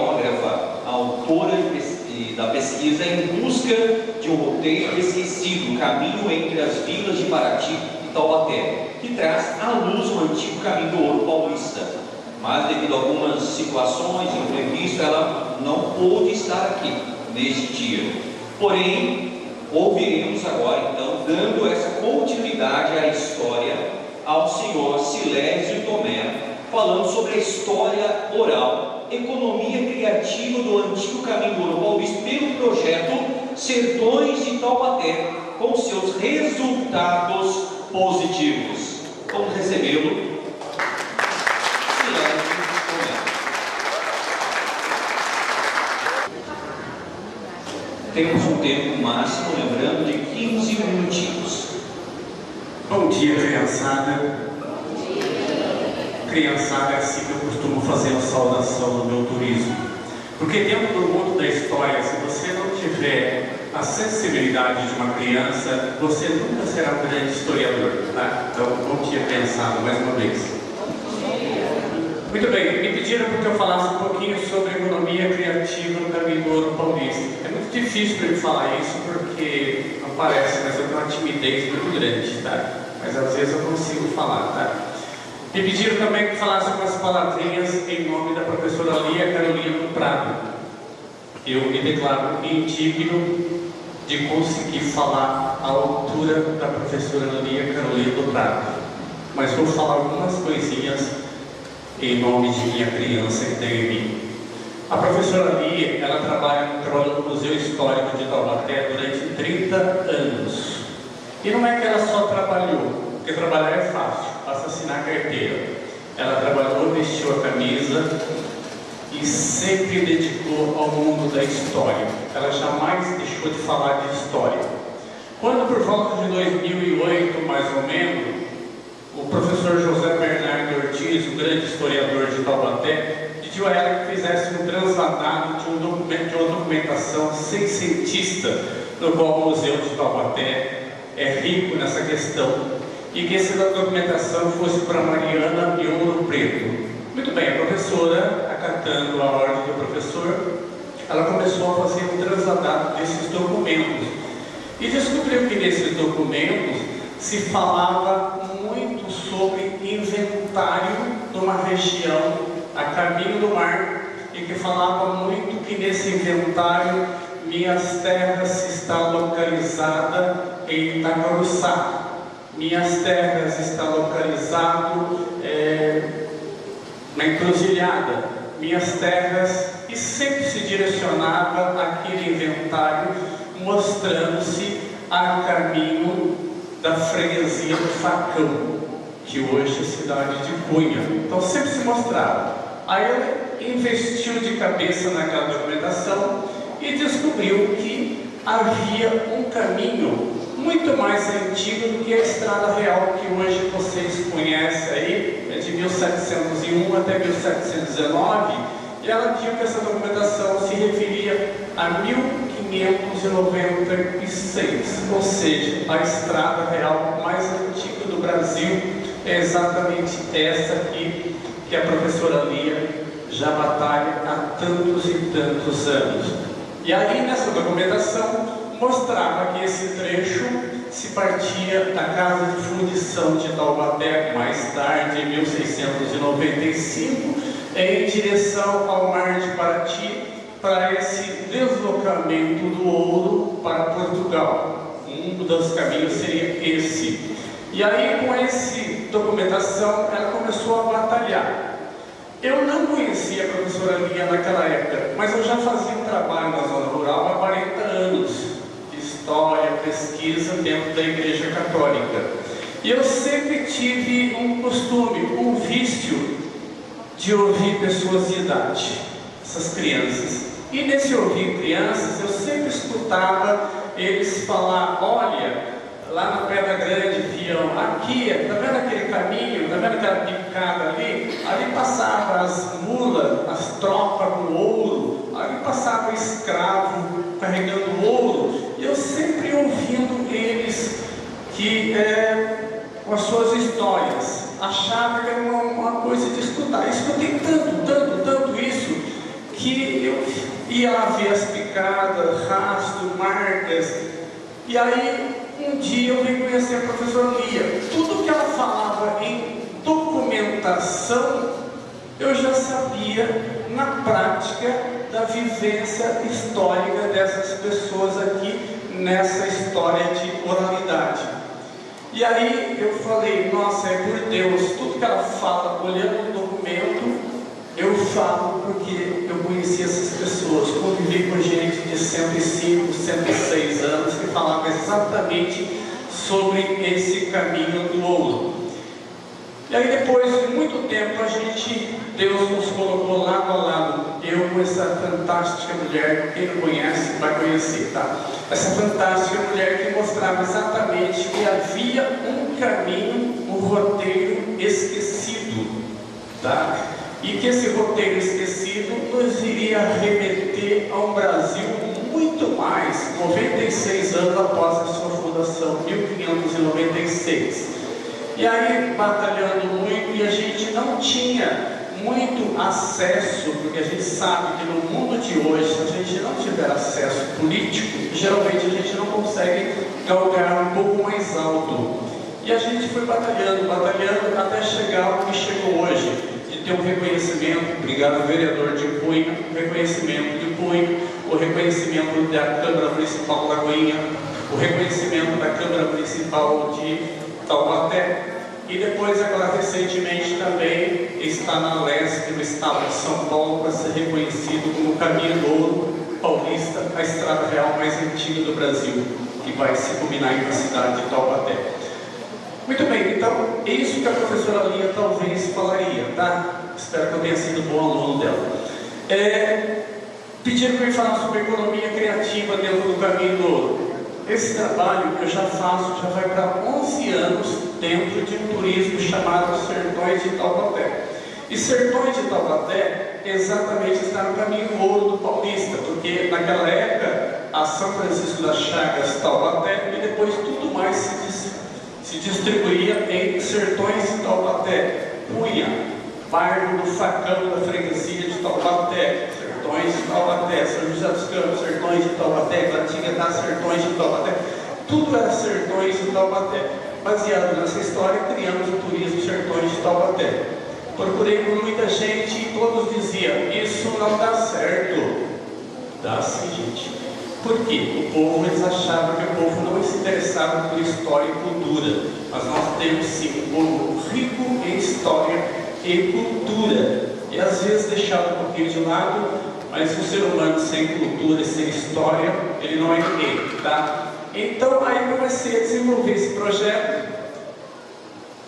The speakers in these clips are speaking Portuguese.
geógrafa, autora da pesquisa Em Busca de um Roteiro Esquecido, Caminho entre as Vilas de Paraty e Taubaté, que traz à luz o antigo caminho do ouro paulista. Mas devido a algumas situações imprevistas, ela não pôde estar aqui neste dia. Porém, ouviremos agora, então, dando essa continuidade à história, ao senhor Silésio Tomé, falando sobre a história oral, economia criativa do antigo caminho do ouro paulista pelo projeto Sertões de Taubaté, com seus resultados positivos. Vamos recebê-lo, Silésio Tomé. Temos um tempo máximo, lembrando, de 15 minutinhos. Bom dia, criançada. Criançada é assim que eu costumo fazer a saudação no meu turismo. Porque dentro do mundo da história, se você não tiver a sensibilidade de uma criança, você nunca será um grande historiador, tá? Então, bom dia, criançada, mais uma vez. Muito bem, me pediram para que eu falasse um pouquinho sobre economia criativa no caminho do ouro paulista. É muito difícil para eu falar isso porque não parece, mas eu tenho uma timidez muito grande, tá? Mas às vezes eu consigo falar, tá? Me pediram também que falasse algumas palavrinhas em nome da professora Lia Carolina do Prado. Eu me declaro indigno de conseguir falar à altura da professora Lia Carolina do Prado, mas vou falar algumas coisinhas em nome de minha criança que tem em mim. A professora Lia, ela trabalhou no Museu Histórico de Taubaté durante 30 anos. E não é que ela só trabalhou, porque trabalhar é fácil, basta assinar a carteira. Ela trabalhou, vestiu a camisa e sempre dedicou ao mundo da história. Ela jamais deixou de falar de história. Quando, por volta de 2008, mais ou menos, o professor José Bernardo Ortiz, o grande historiador de Taubaté, pediu a ela que fizesse um transladado de uma documentação seiscentista, no qual o Museu de Taubaté é rico nessa questão, e que essa documentação fosse para Mariana e Ouro Preto. Muito bem, a professora, acatando a ordem do professor, ela começou a fazer um transladado desses documentos, e descobriu que nesses documentos se falava muito sobre inventário de uma região a caminho do mar, e que falava muito que nesse inventário Minhas Terras está localizada em Itacoruçá. Minhas Terras está localizado na Encruzilhada. Minhas Terras, e sempre se direcionava aquele inventário mostrando-se a caminho da freguesia do Facão, que hoje é a cidade de Cunha. Então sempre se mostrava. Aí ele investiu de cabeça naquela documentação e descobriu que havia um caminho muito mais antigo do que a Estrada Real, que hoje vocês conhecem aí, é de 1701 até 1719, e ela viu que essa documentação se referia a 1596, ou seja, a Estrada Real mais antiga do Brasil é exatamente essa aqui, que a professora Lia já batalha há tantos e tantos anos. E aí, nessa documentação, mostrava que esse trecho se partia da Casa de Fundição de Taubaté, mais tarde, em 1695, em direção ao Mar de Paraty, para esse deslocamento do ouro para Portugal. Um dos caminhos seria esse. E aí, com essa documentação, ela começou a batalhar. Eu não conhecia a professora Lia naquela época, mas eu já fazia um trabalho na zona rural há 40 anos, de história, pesquisa dentro da Igreja Católica. E eu sempre tive um costume, um vício de ouvir pessoas de idade, essas crianças. E nesse ouvir crianças, eu sempre escutava eles falar: olha, lá na Pedra Grande viam, aqui, tá vendo aquele caminho, tá vendo aquela picada ali? Ali passavam as mulas, as tropas com ouro, ali passava o escravo carregando ouro, e eu sempre ouvindo eles que, com as suas histórias, achava que era uma coisa de estudar. Eu escutei tanto isso, que eu ia lá ver as picadas, rastros, marcas. E aí, um dia eu vim conhecer a professora Lia. Tudo que ela falava em documentação, eu já sabia na prática da vivência histórica dessas pessoas aqui, nessa história de oralidade. E aí eu falei, nossa, é por Deus, tudo que ela fala, olhando o documento, eu falo porque eu conheci essas pessoas, convivi com gente de 105, 106 anos que falava exatamente sobre esse caminho do ouro. E aí depois de muito tempo Deus nos colocou lado a lado, eu com essa fantástica mulher, quem não conhece vai conhecer, tá? Essa fantástica mulher que mostrava exatamente que havia um caminho, um roteiro esquecido, tá? E que esse roteiro esquecido nos iria remeter a um Brasil muito mais, 96 anos após a sua fundação, 1596. E aí, batalhando muito, e a gente não tinha muito acesso, porque a gente sabe que no mundo de hoje, se a gente não tiver acesso político, geralmente a gente não consegue galgar um pouco mais alto. E a gente foi batalhando, até chegar ao que chegou hoje, de ter um reconhecimento, obrigado vereador de Punho, reconhecimento de Punho, o reconhecimento da Câmara Municipal Lagoinha, o reconhecimento da Câmara Municipal de Taubaté, e depois agora recentemente também está na Leste do estado de São Paulo para ser reconhecido como o Caminho do Ouro Paulista, a estrada real mais antiga do Brasil, que vai se culminar na cidade de Taubaté. Muito bem, então é isso que a professora Lia talvez falaria, tá? Espero que eu tenha sido bom aluno dela. Pediram para eu falar sobre economia criativa dentro do Caminho do Ouro. Esse trabalho eu já faço, já vai para 11 anos dentro de um turismo chamado Sertões de Taubaté. E Sertões de Taubaté exatamente está no Caminho Ouro do Paulista, porque naquela época a São Francisco das Chagas, Taubaté, e depois tudo mais se distribuía em Sertões de Taubaté, Cunha, bairro do Facão da freguesia de Taubaté, Sertões de Taubaté, São José dos Campos, Sertões de Taubaté, Guaratinguetá, Sertões de Taubaté, tudo era Sertões de Taubaté. Baseado nessa história, criamos o turismo Sertões de Taubaté. Procurei por muita gente e todos diziam, isso não dá certo. Dá sim, gente. Por quê? O povo, eles achavam que o povo não se interessava por história e cultura. Mas nós temos sim um povo rico em história e cultura. E às vezes deixado um pouquinho de lado, mas um ser humano sem cultura e sem história, ele não é ninguém, tá? Então aí comecei a desenvolver esse projeto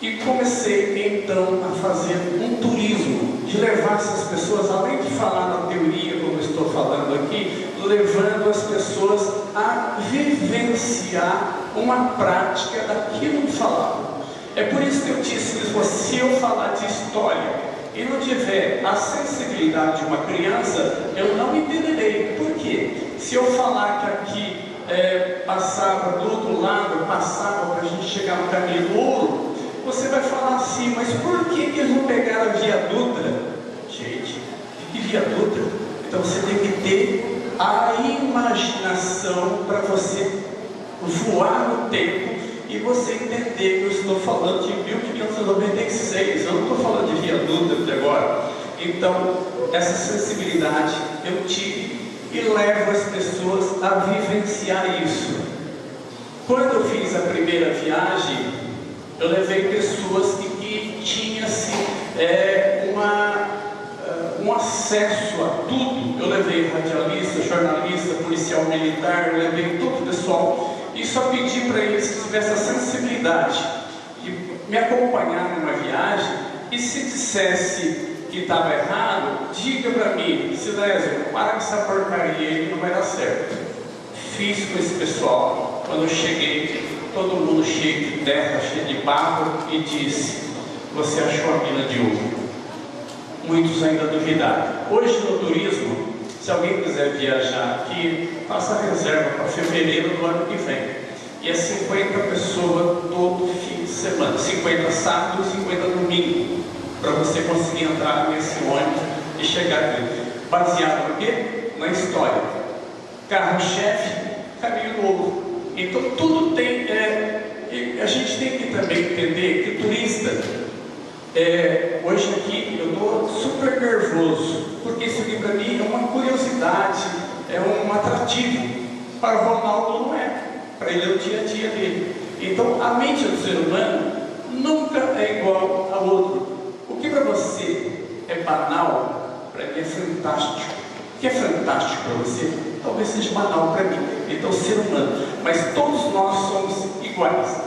e comecei então a fazer um turismo, de levar essas pessoas, além de falar na teoria, como eu estou falando aqui, levando as pessoas a vivenciar uma prática daquilo que falavam. É por isso que eu disse que se eu falar de história e não tiver a sensibilidade de uma criança, eu não entenderei. Por quê? Se eu falar que aqui passava do outro lado, passava para a gente chegar no Caminho do Ouro, você vai falar assim, mas por que eles não pegaram a Via Dutra? Gente, que Via Dutra? Então você tem que ter a imaginação para você voar no tempo e você entender que eu estou falando de 1596, eu não estou falando de Via Dutra agora. Então, essa sensibilidade eu tive e levo as pessoas a vivenciar isso. Quando eu fiz a primeira viagem, eu levei pessoas que tinham assim, um acesso a tudo. Eu levei radialista, jornalista, policial militar, eu levei todo o pessoal e só pedi para eles que tivessem a sensibilidade de me acompanhar numa viagem, e se dissesse que estava errado, diga para mim, Silésio, para com essa porcaria aí que não vai dar certo. Fiz com esse pessoal. Quando eu cheguei, todo mundo cheio de terra, cheio de barro, e disse, você achou a mina de ouro? Muitos ainda duvidaram. Hoje no turismo, se alguém quiser viajar aqui, faça a reserva para fevereiro do ano que vem. E é 50 pessoas todo fim de semana, 50 sábado e 50 domingo, para você conseguir entrar nesse ônibus e chegar aqui. baseado no quê? Na história. Carro-chefe, Caminho Novo. Então tudo tem, a gente tem que também entender que o turista, hoje aqui eu estou super nervoso, porque isso aqui para mim é uma curiosidade, é um atrativo. Para o Ronaldo não é, para ele é o dia a dia dele. Então a mente do ser humano nunca é igual a outro. O que para você é banal, para mim é fantástico. O que é fantástico para você, talvez seja banal para mim. Então, o ser humano. Mas todos nós somos iguais.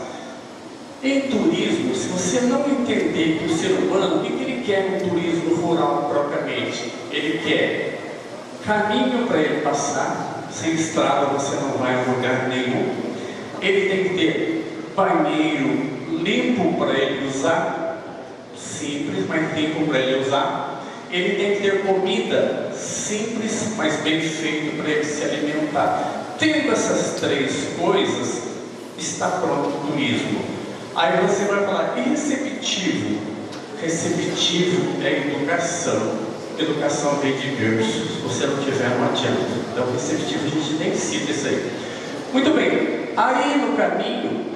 Em turismo, se você não entender que o ser humano, o que ele quer no turismo rural propriamente? Ele quer caminho para ele passar. Sem estrada você não vai a lugar nenhum. Ele tem que ter banheiro limpo para ele usar. Simples, mas limpo para ele usar. Ele tem que ter comida simples, mas bem feita para ele se alimentar. Tendo essas três coisas, está pronto o turismo. Aí você vai falar, e receptivo? Receptivo é educação. Educação vem de berço. Se você não tiver, não adianta. Então, receptivo a gente nem cita isso aí. Muito bem. Aí no caminho,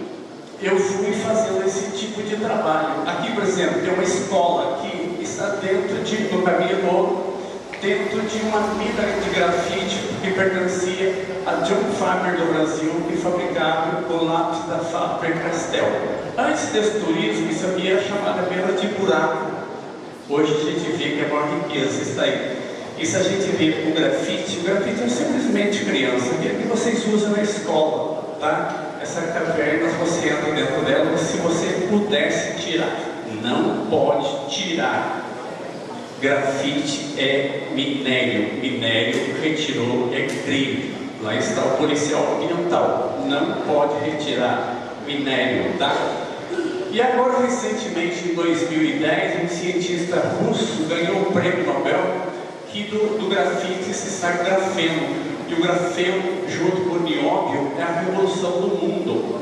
eu fui fazendo esse tipo de trabalho. Aqui, por exemplo, tem uma escola que está dentro do Caminho Novo, dentro de uma mina de grafite que pertencia a John Faber do Brasil, que fabricava o lápis da Faber-Castell. Antes desse turismo, isso aqui era chamada apenas de buraco. Hoje a gente vê que é uma riqueza, está aí. E se a gente vê o grafite é simplesmente criança, que é que vocês usam na escola, tá? Essa caverna, você entra dentro dela, se você pudesse tirar. Não pode tirar. Grafite é minério. Minério retirou é crime. Lá está o policial ambiental. Não pode retirar minério, tá? E agora, recentemente, em 2010, um cientista russo ganhou o prêmio Nobel, que do grafite se sai grafeno. E o grafeno, junto com o nióbio, é a revolução do mundo.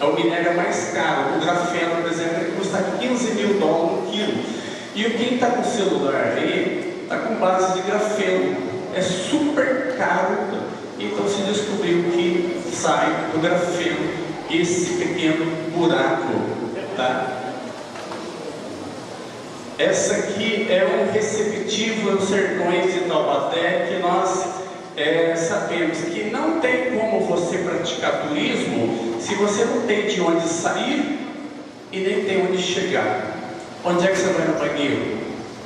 É o minério mais caro. O grafeno, por exemplo, custa $15 mil no quilo. E quem está com celular aí, está com base de grafeno. É super caro. Então se descobriu que sai do grafeno esse pequeno buraco. Tá? Essa aqui é um receptivo nos sertões de Taubaté, que nós sabemos que não tem como você praticar turismo se você não tem de onde sair e nem tem onde chegar. Onde é que você vai no banheiro?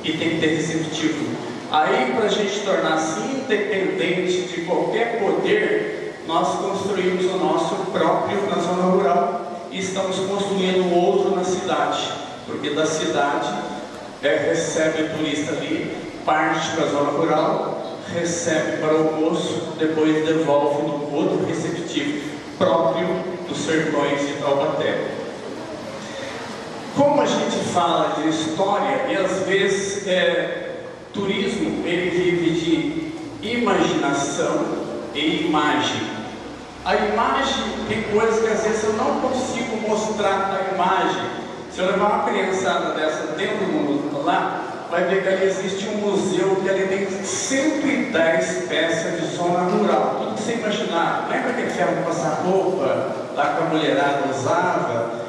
E tem que ter receptivo. Aí, para a gente tornar assim independente de qualquer poder, nós construímos o nosso próprio na zona rural e estamos construindo outro na cidade, porque da cidade recebe o turista ali, parte para a zona rural, recebe para o almoço, depois devolve no outro receptivo próprio dos sertões de Taubaté. Como a gente fala de história, e às vezes turismo ele vive de imaginação e imagem. A imagem tem coisas que às vezes eu não consigo mostrar a imagem. Se eu levar uma criançada dessa dentro do mundo lá, vai ver que ali existe um museu que ali tem 110 peças de zona rural. Tudo que você imaginar. Lembra aquele ferro de passar roupa lá que a mulherada usava?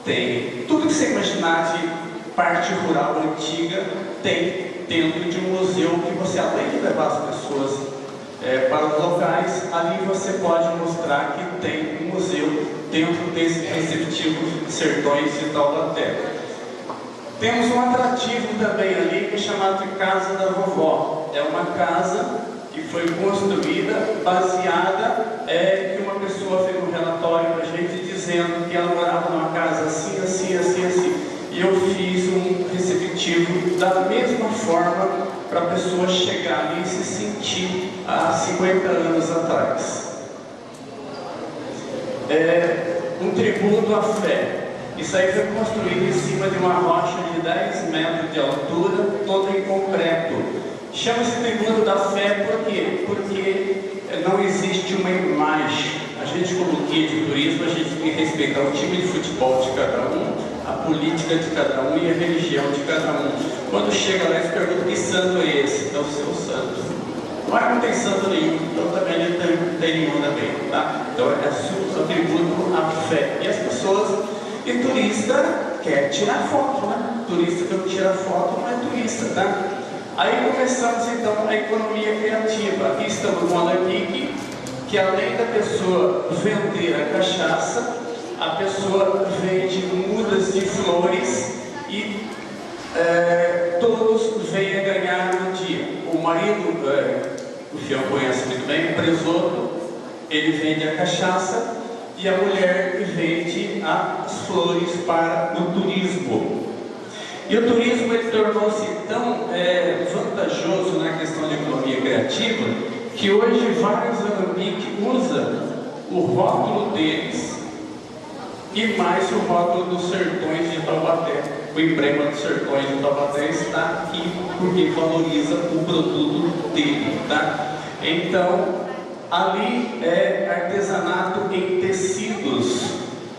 Tem. Tudo que você imaginar de parte rural antiga tem dentro de um museu que você, além de levar as pessoas para os locais, ali você pode mostrar que tem um museu dentro desse receptivo Sertões de Taubaté. Temos um atrativo também ali que é chamado de Casa da Vovó. É uma casa que foi construída baseada que uma pessoa fez um relatório para a gente dizendo que ela morava numa casa assim, assim, assim, assim. E eu fiz um receptivo da mesma forma para a pessoa chegar ali e se sentir há 50 anos atrás. Um tributo à fé. Isso aí foi construído em cima de uma rocha de 10 metros de altura, toda em concreto. Chama-se tributo da fé por quê? Porque não existe uma imagem. A gente, como guia de turismo, a gente tem que respeitar o time de futebol de cada um, a política de cada um e a religião de cada um. Quando chega lá, eles perguntam que santo é esse? É o seu santo. Mas não tem santo nenhum, então também não tem nenhum também, tá? Então é seu atributo à fé. E as pessoas, e turista quer tirar foto, né? Turista que não tira foto não é turista, tá? Aí começamos então a economia criativa. Aqui estamos com a Lambique, que além da pessoa vender a cachaça, a pessoa vende mudas de flores e todos vêm a ganhar no dia. O marido, o Fião conhece muito bem, o Presoto, ele vende a cachaça e a mulher vende as flores para o turismo. E o turismo ele tornou-se tão vantajoso na questão de economia criativa que hoje vários alambiques usam o rótulo deles e mais o rótulo dos Sertões de Taubaté. O emblema dos Sertões de Taubaté está aqui porque valoriza o produto dele, tá? Então, ali é artesanato em tecidos,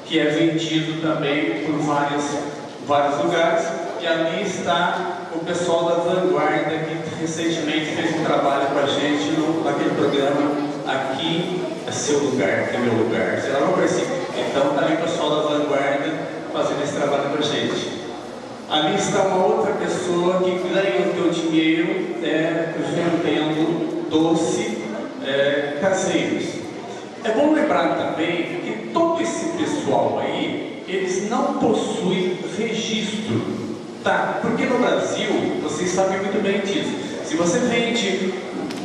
que é vendido também por vários lugares. E ali está o pessoal da Vanguarda, que recentemente fez um trabalho com a gente naquele programa Aqui é Seu Lugar, Aqui é Meu Lugar. Será uma coisa assim? Então, está ali o pessoal da Vanguarda fazendo esse trabalho com a gente. Ali está uma outra pessoa que ganha o teu dinheiro vendendo doce caseiros. É bom lembrar também que todo esse pessoal aí, eles não possuem registro. Tá, porque no Brasil, vocês sabem muito bem disso. Se você vende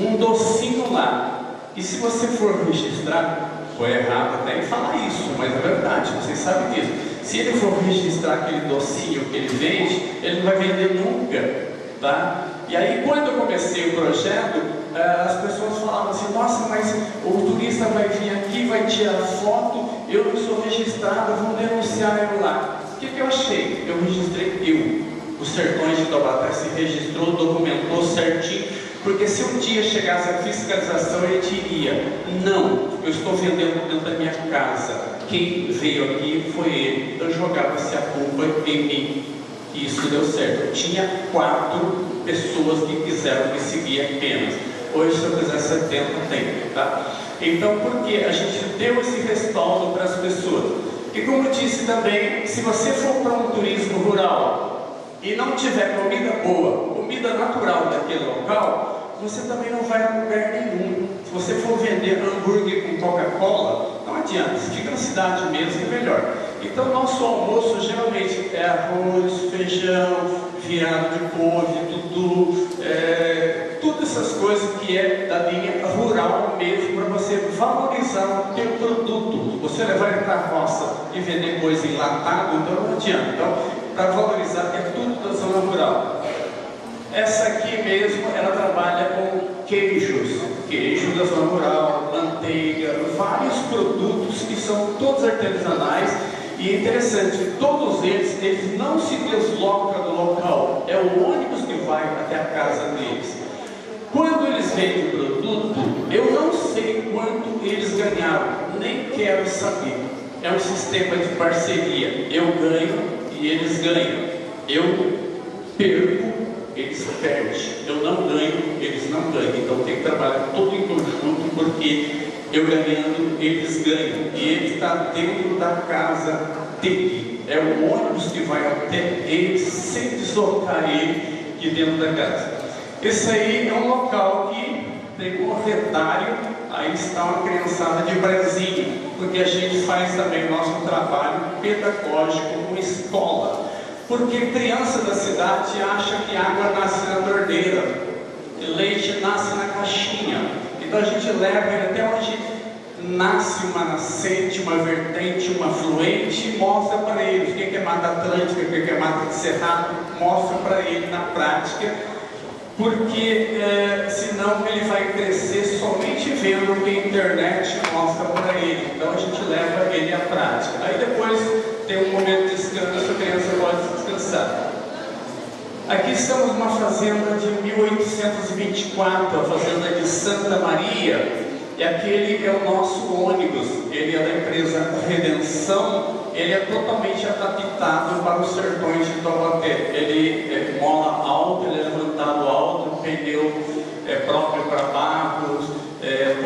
um docinho lá, e se você for registrar, foi errado até em falar isso, mas é verdade, vocês sabem disso. Se ele for registrar aquele docinho que ele vende, ele não vai vender nunca, tá? E aí, quando eu comecei o projeto, as pessoas falavam assim: nossa, mas o turista vai vir aqui, vai tirar foto, eu não sou registrado, vão denunciar eu lá. O que eu achei? Eu registrei Os Sertões de Taubaté se registrou, documentou certinho, porque se um dia chegasse a fiscalização, ele diria: não, eu estou vendendo dentro da minha casa, quem veio aqui foi ele. Eu jogava-se a culpa em mim, e isso deu certo. Eu tinha 4 pessoas que quiseram me seguir apenas. Hoje, se eu quiser 70, tem, tá? Então, por que a gente deu esse respaldo para as pessoas? E como eu disse também, se você for para um turismo rural e não tiver comida boa, comida natural daquele local, você também não vai a lugar nenhum. Se você for vender hambúrguer com Coca-Cola, não adianta, se fica na cidade mesmo é melhor. Então nosso almoço geralmente é arroz, feijão, fiado de couve, tutu, todas essas coisas que é da linha rural mesmo, para você valorizar o teu produto. Você levar ele para a roça e vender coisa enlatada, então não adianta. Então, para valorizar é tudo da zona rural. Essa aqui mesmo, ela trabalha com queijos da zona rural, manteiga, vários produtos que são todos artesanais. E é interessante, todos eles não se deslocam do local, é o ônibus que vai até a casa deles. Quando eles vendem o produto, eu não sei quanto eles ganharam, nem quero saber. É um sistema de parceria, eu ganho e eles ganham. Eu perco, eles perdem. Eu não ganho, eles não ganham. Então tem que trabalhar todo em conjunto, porque eu ganhando, eles ganham. E ele está dentro da casa dele. É o ônibus que vai até ele, sem deslocar ele de dentro da casa. Esse aí é um local que tem como retalho, aí está uma criançada de Brasília, porque a gente faz também o nosso trabalho pedagógico com escola. Porque criança da cidade acha que água nasce na torneira, que leite nasce na caixinha. Então a gente leva ele até onde nasce uma nascente, uma vertente, uma fluente, e mostra para eles o que é Mata Atlântica, o que é Mata de Cerrado, mostra para ele na prática, porque senão ele vai crescer somente vendo o que a internet mostra para ele. Então a gente leva ele à prática. Aí depois tem um momento de descanso, a criança pode descansar. Aqui estamos numa fazenda de 1824, a fazenda de Santa Maria, e aquele é o nosso ônibus. Ele é da empresa Redenção ele é totalmente adaptado para os sertões de Taubaté. Ele mola alto, ele é levantado alto, pneu próprio para barcos,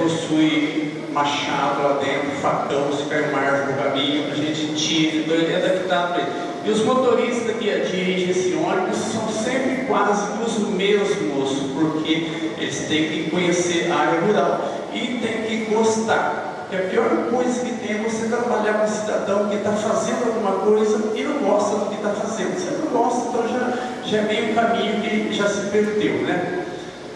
possui machado lá dentro, facão, se cair uma árvore no caminho, a gente tira, então ele é adaptado para ele. E os motoristas que dirigem esse ônibus são sempre quase os mesmos, porque eles têm que conhecer a área rural e têm que gostar. E a pior coisa que tem é você trabalhar com um cidadão que está fazendo alguma coisa e não gosta do que está fazendo. Você não gosta, então já é meio caminho que já se perdeu, né?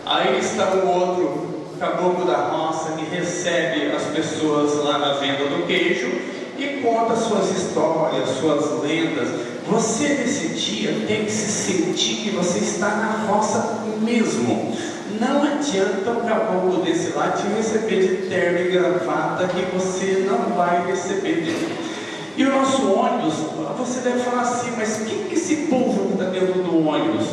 Aí está o outro caboclo da roça que recebe as pessoas lá na venda do queijo e conta suas histórias, suas lendas. Você nesse dia tem que se sentir que você está na roça mesmo. Não adianta o caboclo desse lá te receber de terno e gravata, que você não vai receber dele. E o nosso ônibus, você deve falar assim, mas quem que esse povo que está dentro do ônibus?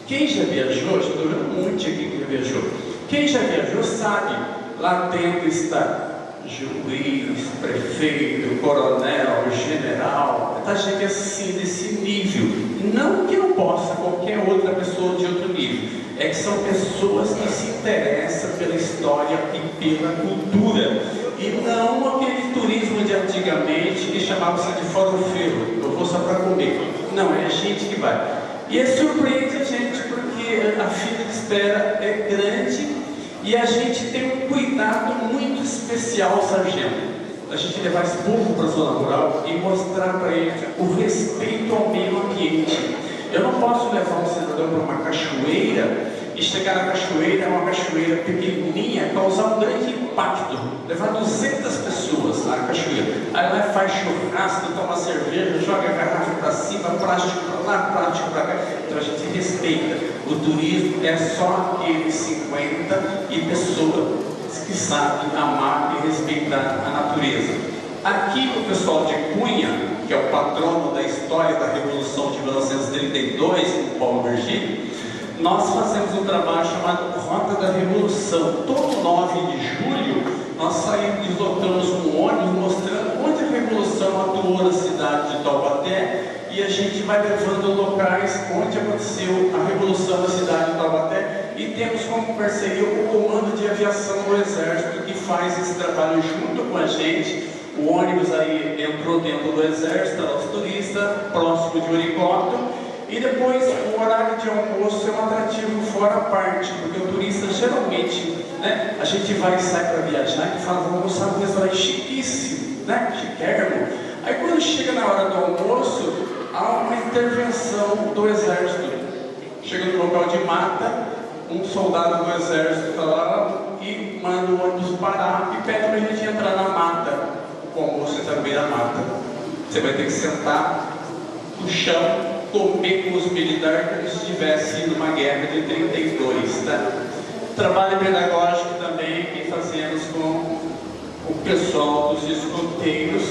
Quem já viajou, estou vendo um monte aqui que já viajou. Quem já viajou sabe, lá dentro está juiz, prefeito, coronel, general, está gente assim desse nível. Não que não possa qualquer outra pessoa de outro nível, é que são pessoas que se interessam pela história e pela cultura, e não aquele turismo de antigamente que chamava-se de farofeiro, eu vou só para comer. Não, é a gente que vai. E surpreende a gente porque a fila de espera é grande e a gente tem um cuidado muito especial, sargento. A gente levar esse povo para a zona rural e mostrar para ele o respeito ao meio ambiente. Eu não posso levar um cidadão para uma cachoeira e chegar na cachoeira, é uma cachoeira pequenininha, causar um grande impacto, levar 200 pessoas lá na cachoeira. Aí lá faz churrasco, toma cerveja, joga a garrafa para cima, plástico para lá, plástico para cá. Então a gente respeita. O turismo é só aqueles 50 e pessoas que sabem amar e respeitar a natureza. Aqui o pessoal de Cunha, que é o patrono da história da Revolução de 1932, o Paulo Virgílio, nós fazemos um trabalho chamado Rota da Revolução. Todo 9 de julho nós saímos, deslocamos um ônibus mostrando onde a Revolução atuou na cidade de Taubaté, e a gente vai levando locais onde aconteceu a Revolução na cidade de Taubaté, e temos como parceria o Comando de Aviação do Exército, que faz esse trabalho junto com a gente. O ônibus aí entrou dentro do Exército, os turistas, próximo de um helicóptero. E depois o horário de almoço é um atrativo fora a parte, porque o turista geralmente, né, a gente vai e sai para viajar e fala, vamos almoçar num restaurante chiquíssimo, né, chiquérrimo. Aí quando chega na hora do almoço, há uma intervenção do exército. Chega no local de mata, um soldado do exército está lá e manda o ônibus parar e pede para a gente entrar na mata. O almoço é também na mata. Você vai ter que sentar no chão, comer com os militares como se tivesse ido uma guerra de 32, tá? Trabalho pedagógico também que fazemos com o pessoal dos escoteiros.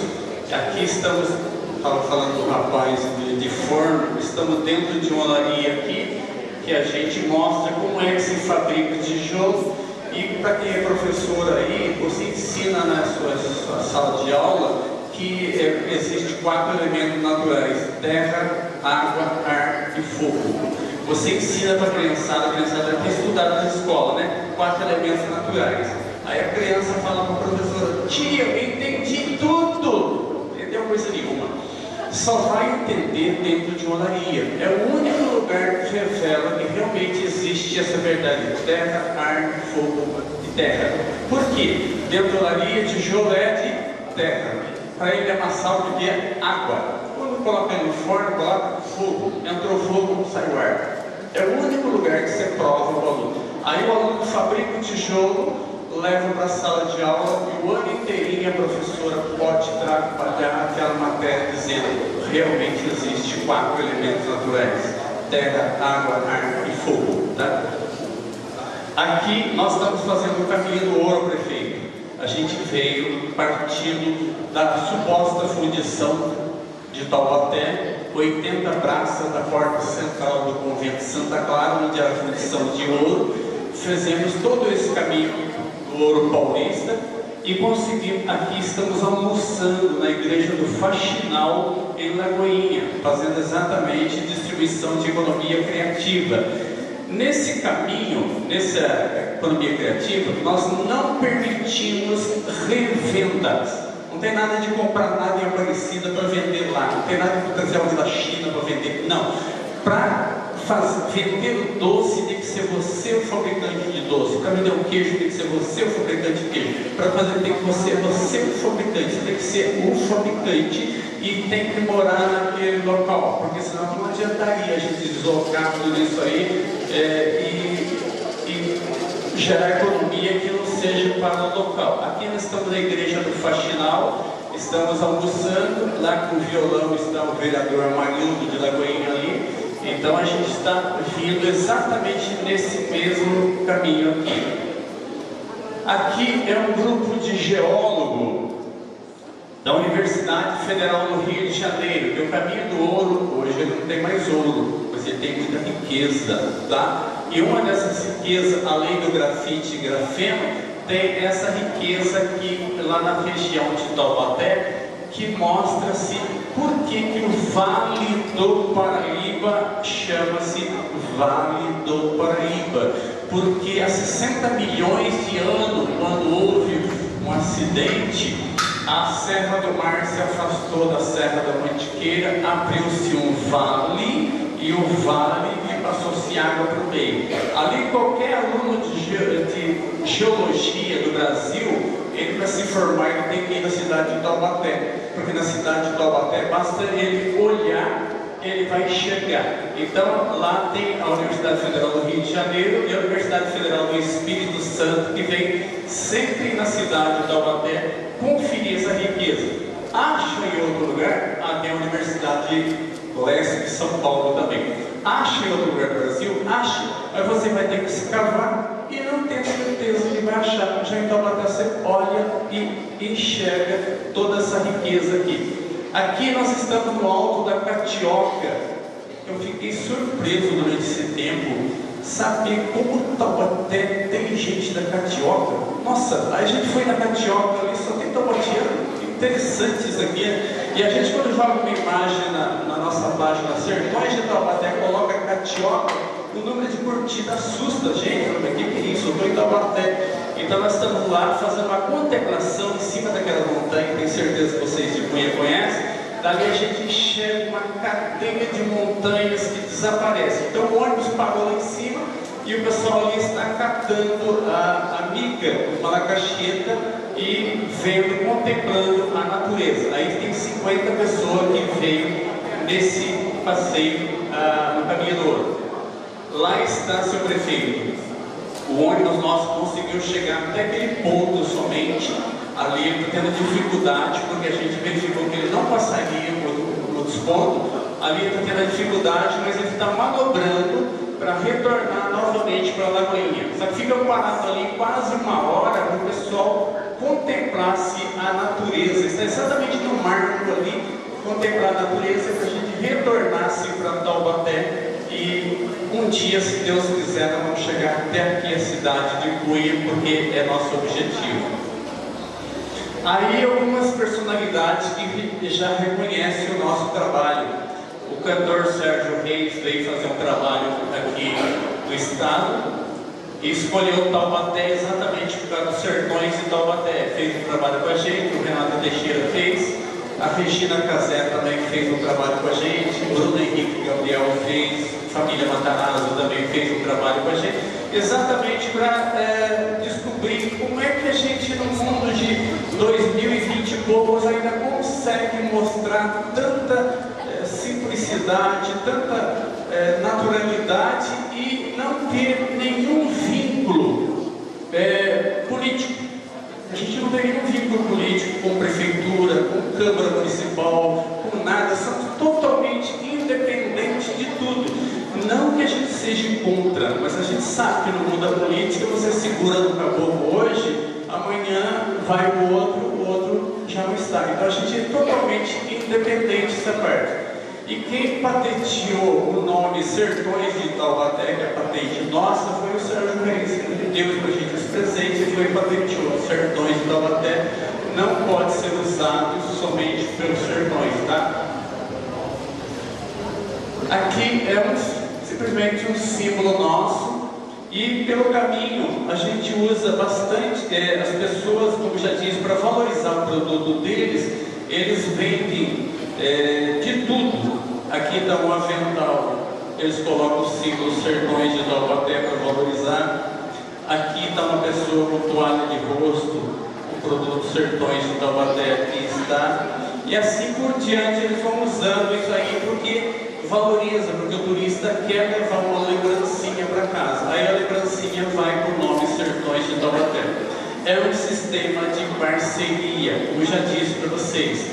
Aqui estamos, estava falando do rapaz de forno, estamos dentro de uma olaria aqui, que a gente mostra como é que se fabrica tijolo. E para quem é professor aí, você ensina na sua sala de aula que existem 4 elementos naturais: terra, água, ar e fogo. Você ensina para a criançada tem estudado na escola, né? 4 elementos naturais. Aí a criança fala para a professora: tia, eu entendi tudo. Não entendeu coisa nenhuma. Só vai entender dentro de uma olaria. É o único lugar que revela que realmente existe essa verdade: terra, ar, fogo e terra. Por quê? Dentro da olaria, tijolo é de terra. Para ele amassar o que é água. Quando coloca no forno, coloca fogo. Entrou fogo, sai o ar. É o único lugar que você prova o aluno. Aí o aluno fabrica o tijolo, leva para a sala de aula e o ano inteirinho a professora pode trabalhar aquela matéria dizendo: realmente existe 4 elementos naturais: terra, água, ar e fogo. Tá? Aqui nós estamos fazendo o caminho do ouro, prefeito. A gente veio partindo da suposta fundição de Taubaté, 80 braças da porta central do convento de Santa Clara, onde era a fundição de ouro. Fizemos todo esse caminho do ouro paulista e conseguimos, aqui estamos almoçando na igreja do Faxinal em Lagoinha, fazendo exatamente distribuição de economia criativa. Nesse caminho, nessa economia criativa, nós não permitimos revendas. Não tem nada de comprar nada em Aparecida para vender lá, não tem nada de trazer algo da China para vender, não. Para vender o doce tem que ser você o fabricante de doce. Para vender o queijo tem que ser você o fabricante de queijo. Para fazer tem que ser você o fabricante, você tem que ser o fabricante e tem que morar naquele local, porque senão não adiantaria a gente deslocar tudo isso aí e gerar economia que não seja para o local. Aqui nós estamos na igreja do Faxinal, estamos almoçando, lá com o violão está o vereador Amarildo de Lagoinha ali. Então a gente está vindo exatamente nesse mesmo caminho aqui. Aqui é um grupo de geólogo da Universidade Federal do Rio de Janeiro, que o caminho do ouro, hoje ele não tem mais ouro, mas ele tem muita riqueza, tá? E uma dessas riquezas, além do grafite e grafeno, tem essa riqueza aqui lá na região de Taubaté, que mostra-se por que o Vale do Paraíba chama-se Vale do Paraíba. Porque há 60 milhões de anos, quando houve um acidente, a Serra do Mar se afastou da Serra da Mantiqueira, abriu-se um vale e o vale passou-se água para o meio. Ali qualquer aluno de geologia do Brasil, ele para se formar ele tem que ir na cidade de Taubaté, porque na cidade de Taubaté basta ele olhar, ele vai enxergar. Então lá tem a Universidade Federal do Rio de Janeiro e a Universidade Federal do Espírito Santo, que vem sempre na cidade de Taubaté conferir essa riqueza. Acha em outro lugar? Tem a Universidade de Leste de São Paulo também. Acha em outro lugar do Brasil? Acha. Mas você vai ter que se cavar e não tem certeza que vai achar. Já em Taubaté você olha e enxerga toda essa riqueza aqui. Aqui nós estamos no alto da Catioca. Eu fiquei surpreso durante esse tempo saber como Taubaté tem gente da Catioca. Nossa, a gente foi na Catioca ali, só tem taubatiano. Interessante isso aqui. E a gente, quando joga uma imagem na nossa página Sertões de Taubaté, coloca Catioca, o número de curtida assusta a gente. O que é isso? Eu estou em Taubaté. Então nós estamos lá fazendo uma contemplação em cima daquela montanha, tenho certeza que vocês de Cunha conhecem. Dali a gente enxerga uma cadeia de montanhas que desaparecem. Então o ônibus parou lá em cima e o pessoal ali está catando a mica, uma macaxeta, e vendo, contemplando a natureza. Aí tem 50 pessoas que veio nesse passeio no Caminho do Ouro. Lá está seu prefeito. O ônibus nosso conseguiu chegar até aquele ponto somente. Ali ele está tendo dificuldade, porque a gente verificou que ele não passaria por outros pontos. Ali ele está tendo dificuldade, mas ele está manobrando para retornar novamente para a Lagoinha. Só que fica parado ali quase uma hora para o pessoal contemplasse a natureza. Está exatamente no marco ali, contemplar a natureza, para a gente retornasse para Taubaté. E um dia, se Deus quiser, nós vamos chegar até aqui a cidade de Cunha, porque é nosso objetivo. Aí algumas personalidades que já reconhecem o nosso trabalho. O cantor Sérgio Reis veio fazer um trabalho aqui no estado e escolheu Taubaté exatamente por causa dos Sertões de Taubaté. Fez um trabalho com a gente, o Renato Teixeira fez, a Regina Casé também fez um trabalho com a gente, o Bruno Henrique Gabriel fez, a família Matarazzo também fez um trabalho com a gente, exatamente para descobrir como é que a gente, no mundo de 2020 e poucos, ainda consegue mostrar tanta simplicidade, tanta naturalidade e não ter nenhum vínculo político. A gente não tem nenhum vínculo político com prefeitura, com Câmara Municipal, com nada. Somos totalmente independentes de tudo. Não que a gente seja contra, mas a gente sabe que no mundo da política você segura no caboclo hoje, amanhã vai o outro já não está. Então a gente é totalmente independente dessa parte. E quem patenteou o nome Sertões de Taubaté, que é a patente nossa, foi o Sérgio Reis. Ele deu para a gente os presentes e foi patenteou Sertões de Taubaté. Não pode ser usado somente pelos sertões, tá? Aqui é simplesmente um símbolo nosso. E pelo caminho a gente usa bastante, as pessoas, como já disse, para valorizar o produto deles, eles vendem de tudo. Aqui está um avental, eles colocam o símbolo Sertões de Taubaté para valorizar. Aqui está uma pessoa com toalha de rosto, o produto Sertões de Taubaté aqui está. E assim por diante eles vão usando isso aí porque valoriza, porque o turista quer levar uma lembrancinha para casa. Aí a lembrancinha vai com o nome Sertões de Taubaté. É um sistema de parceria, como já disse para vocês.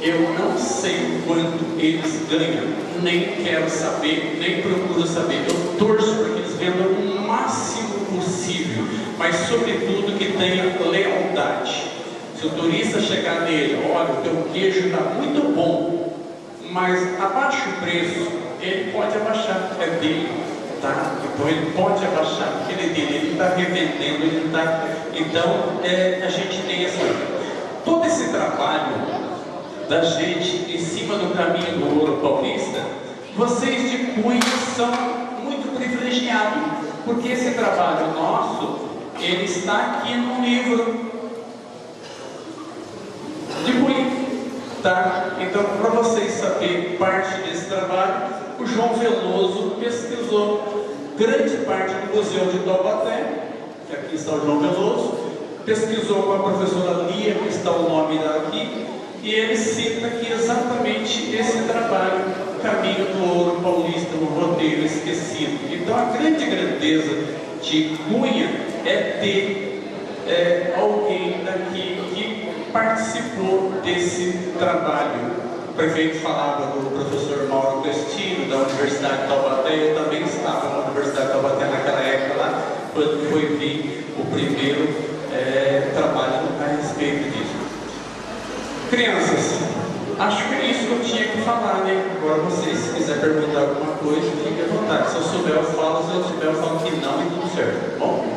Eu não sei quanto eles ganham, nem quero saber, nem procuro saber. Eu torço para que eles vendam o máximo possível, mas sobretudo que tenha lealdade. Se o turista chegar nele, olha, o teu queijo está muito bom, mas abaixa o preço, ele pode abaixar, é dele, tá? Então ele pode abaixar, porque ele é dele, ele está revendendo, ele está... Então, a gente tem todo esse trabalho da gente em cima do caminho do ouro paulista. Vocês de Cunha são muito privilegiados, porque esse trabalho nosso, ele está aqui no livro de Cunha, tá? Então, para vocês saberem parte desse trabalho, o João Veloso pesquisou grande parte do Museu de Taubaté, que aqui está o João Veloso, pesquisou com a professora Lia, que está o nome dela aqui, e ele cita aqui exatamente esse trabalho, Caminho do Ouro Paulista, no roteiro esquecido. Então a grande grandeza de Cunha é ter alguém daqui que participou desse trabalho. O prefeito falava do professor Mauro Cristino, da Universidade de Taubaté. Eu também estava na Universidade de Taubaté naquela época lá, quando foi vir o primeiro trabalho a respeito disso. Crianças, acho que é isso que eu tinha que falar, né? Agora vocês, se quiserem perguntar alguma coisa, fiquem à vontade. Se eu souber, eu falo. Se eu souber, eu falo que não e tudo certo, tá bom?